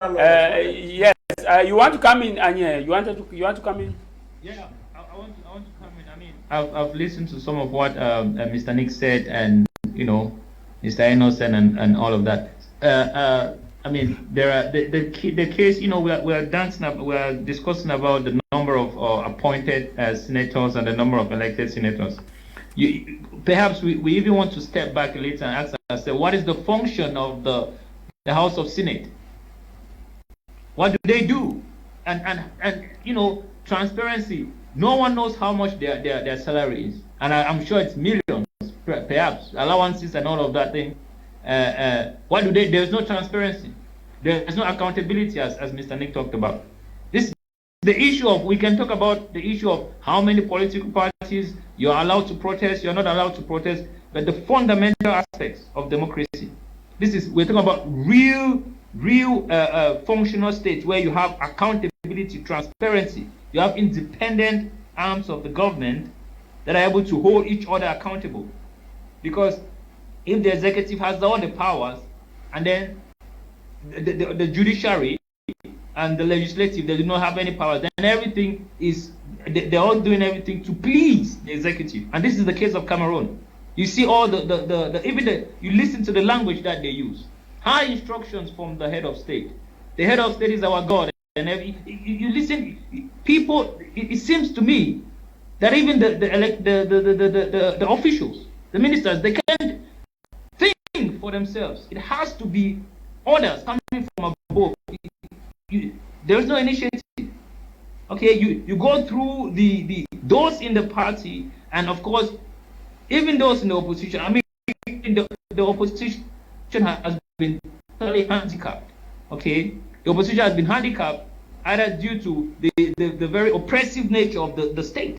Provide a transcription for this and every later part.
Yes, you want to come in, Anya? You want to come in? Yeah, I want to come in. I mean, I've listened to some of what Mr. Nick said, and Mr. Innocent and all of that. I mean, there are the case. We're dancing up, we're discussing about the number of appointed senators and the number of elected senators. Perhaps we even want to step back a little and ask ourselves, what is the function of the House of Senate? What do they do? And transparency. No one knows how much their salary is, and I'm sure it's millions, perhaps allowances and all of that thing. What do they? There's no transparency. There's no accountability, as Mr. Nick talked about. The issue of, we can talk about the issue of how many political parties you're allowed to protest, you're not allowed to protest, but the fundamental aspects of democracy. We're talking about real functional states where you have accountability, transparency. You have independent arms of the government that are able to hold each other accountable. Because if the executive has all the powers, and then the judiciary and the legislative, they do not have any powers, then everything is, they're all doing everything to please the executive. And this is the case of Cameroon. You see all you listen to the language that they use. High instructions from the head of state. The head of state is our God. And you listen, people, it seems to me that even the officials, the ministers, they can't think for themselves. It has to be orders coming from above. There's no initiative. Okay, you go through those in the party, and of course, even those in the opposition. I mean, the opposition has been totally handicapped. Okay, the opposition has been handicapped either due to the very oppressive nature of the state.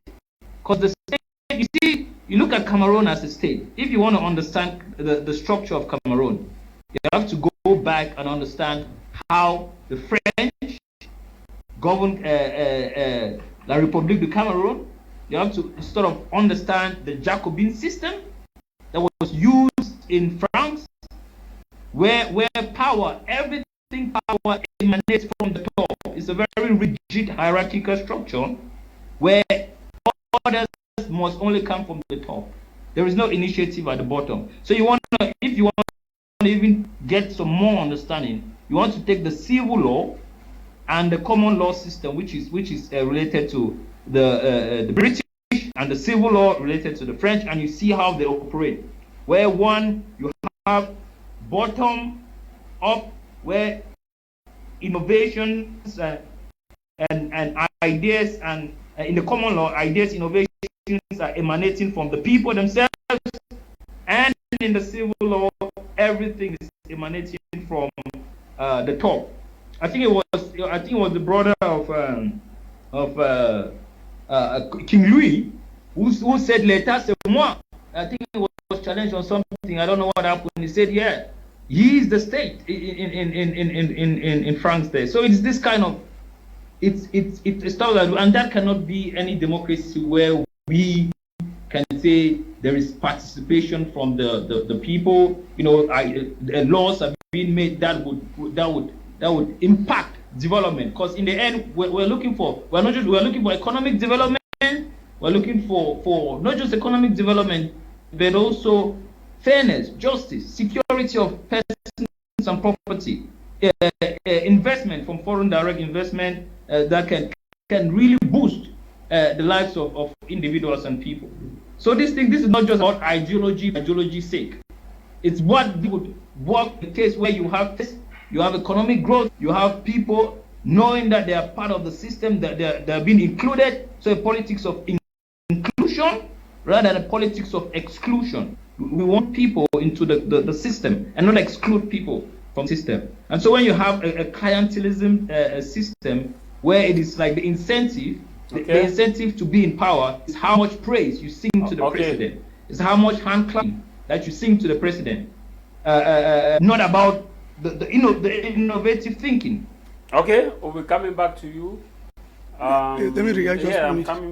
Because the state, you look at Cameroon as a state. If you want to understand the structure of Cameroon, you have to go back and understand how the French governed La République du Cameroon. You have to sort of understand the Jacobin system that was used in France, where everything power emanates from the top. It's a very rigid hierarchical structure where orders must only come from the top. There is no initiative at the bottom. So if you want to even get some more understanding, you want to take the civil law and the common law system, which is related to the British, and the civil law related to the French, and you see how they operate. Where you have bottom up, where innovations and ideas, and in the common law, ideas, innovations are emanating from the people themselves, and in the civil law, everything is emanating from the top. I think it was the brother of King Louis who said, "L'État c'est moi." I think it was challenged on something. I don't know what happened. He said, "Yeah, he is the state in France there." So it's this kind of it's stuff that, and that cannot be any democracy where we can say there is participation from the people. Laws are being made that would impact development. Because in the end, we're looking for economic development. We're looking for not just economic development, but also fairness, justice, security of persons and property, investment from foreign direct investment that can really boost the lives of individuals and people. So this is not just about ideology's sake. It's what would work the case where you have economic growth, you have people knowing that they are part of the system, that they're being included. So a politics of inclusion rather than a politics of exclusion. We want people into the system and not exclude people from the system. And so when you have a clientelism system where it is like the incentive, the incentive to be in power is how much praise you sing to the president. It's how much hand clapping that you sing to the president. Not about the innovative thinking. Okay, we'll be coming back to you. Let me react just I'm coming